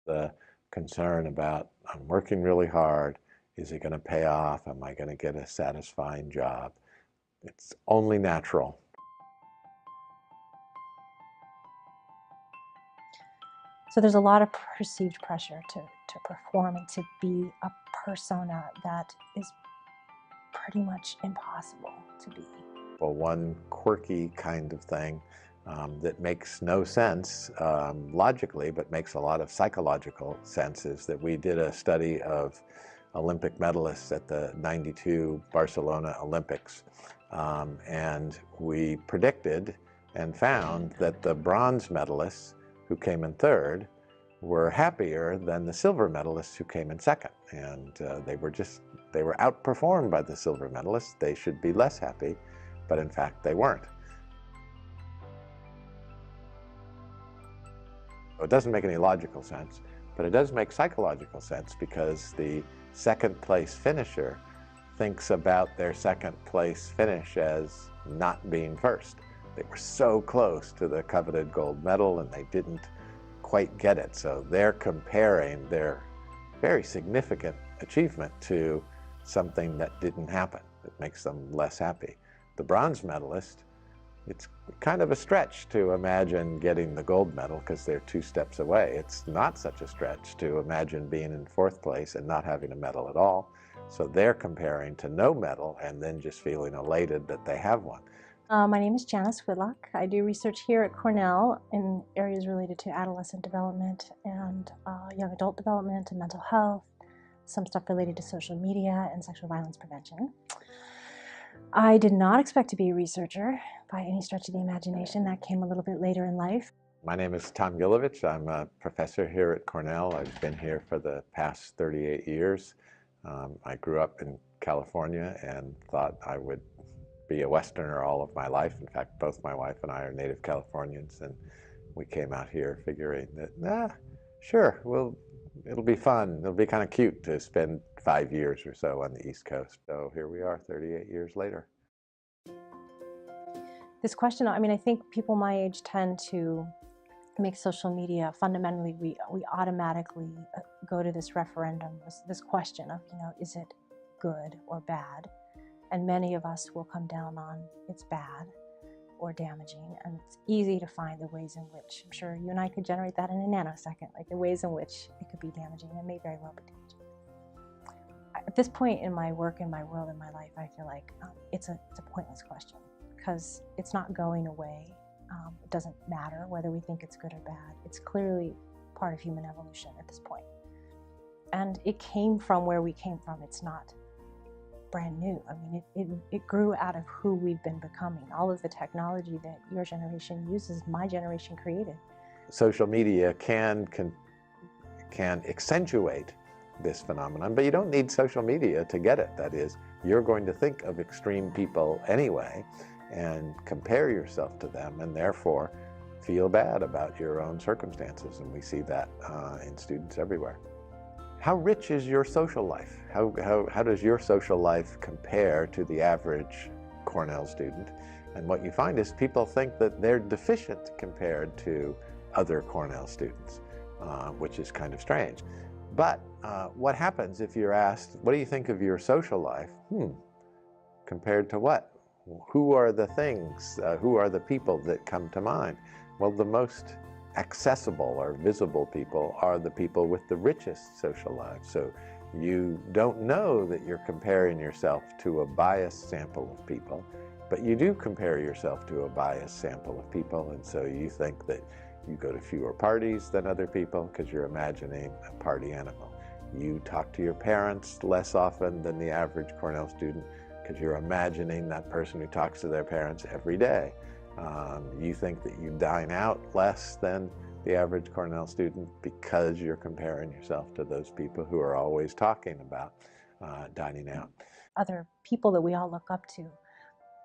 The concern about, I'm working really hard, is it going to pay off? Am I going to get a satisfying job? It's only natural. So there's a lot of perceived pressure to perform and to be a persona that is pretty much impossible to be. Well, one quirky kind of thing that makes no sense logically, but makes a lot of psychological sense, is that we did a study of Olympic medalists at the '92 Barcelona Olympics, and we predicted and found that the bronze medalists who came in third were happier than the silver medalists who came in second. And they were outperformed by the silver medalists. They should be less happy, but in fact they weren't. It doesn't make any logical sense, but it does make psychological sense, because the second place finisher thinks about their second place finish as not being first. They were so close to the coveted gold medal and they didn't quite get it. So they're comparing their very significant achievement to something that didn't happen. It makes them less happy. The bronze medalist, it's kind of a stretch to imagine getting the gold medal because they're 2 steps away. It's not such a stretch to imagine being in 4th place and not having a medal at all. So they're comparing to no medal and then just feeling elated that they have one. My name is Janice Whitlock. I do research here at Cornell in areas related to adolescent development and young adult development and mental health, some stuff related to social media and sexual violence prevention. I did not expect to be a researcher by any stretch of the imagination. That came a little bit later in life. My name is Tom Gilovich. I'm a professor here at Cornell. I've been here for the past 38 years. I grew up in California and thought I would be a Westerner all of my life. In fact, both my wife and I are native Californians, and we came out here figuring that, sure, it'll be fun. It'll be kind of cute to spend 5 years or so on the East Coast. So here we are 38 years later. This question, I mean, I think people my age tend to make social media, fundamentally, we automatically go to this referendum, this question of, is it good or bad? And many of us will come down on it's bad or damaging. And it's easy to find the ways in which, I'm sure you and I could generate that in a nanosecond, like the ways in which it could be damaging and may very well be damaging. At this point in my work, in my world, in my life, I feel like it's a pointless question, because it's not going away. It doesn't matter whether we think it's good or bad. It's clearly part of human evolution at this point. And it came from where we came from. It's not brand new. I mean, it grew out of who we've been becoming. All of the technology that your generation uses, my generation created. Social media can accentuate this phenomenon, but you don't need social media to get it. That is, you're going to think of extreme people anyway and compare yourself to them, and therefore feel bad about your own circumstances. And we see that in students everywhere. How rich is your social life? How does your social life compare to the average Cornell student? And what you find is people think that they're deficient compared to other Cornell students, which is kind of strange. But what happens if you're asked, what do you think of your social life? Compared to what? Who are the things, who are the people that come to mind? Well, the most accessible or visible people are the people with the richest social lives. So you don't know that you're comparing yourself to a biased sample of people, but you do compare yourself to a biased sample of people, and so you think that you go to fewer parties than other people because you're imagining a party animal. You talk to your parents less often than the average Cornell student because you're imagining that person who talks to their parents every day. You think that you dine out less than the average Cornell student because you're comparing yourself to those people who are always talking about dining out. Other people that we all look up to,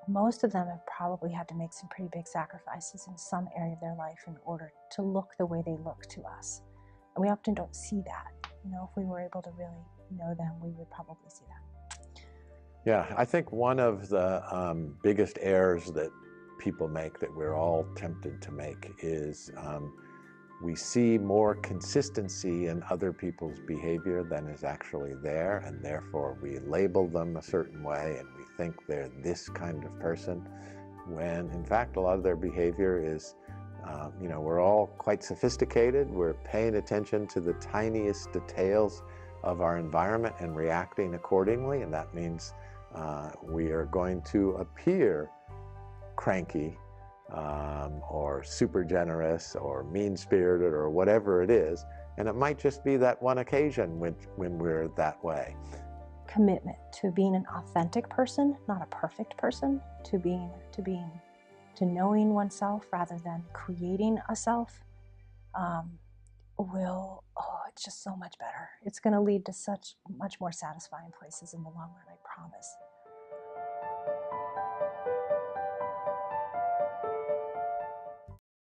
most of them have probably had to make some pretty big sacrifices in some area of their life in order to look the way they look to us. And we often don't see that. If we were able to really know them, we would probably see that. Yeah, I think one of the biggest errors that people make, that we're all tempted to make, is we see more consistency in other people's behavior than is actually there, and therefore we label them a certain way and we think they're this kind of person, when in fact a lot of their behavior is, we're all quite sophisticated. We're paying attention to the tiniest details of our environment and reacting accordingly, and that means we are going to appear cranky or super generous or mean-spirited or whatever it is, and it might just be that one occasion when we're that way. Commitment to being an authentic person, not a perfect person, to knowing oneself rather than creating a self, it's just so much better. It's going to lead to such much more satisfying places in the long run, I promise.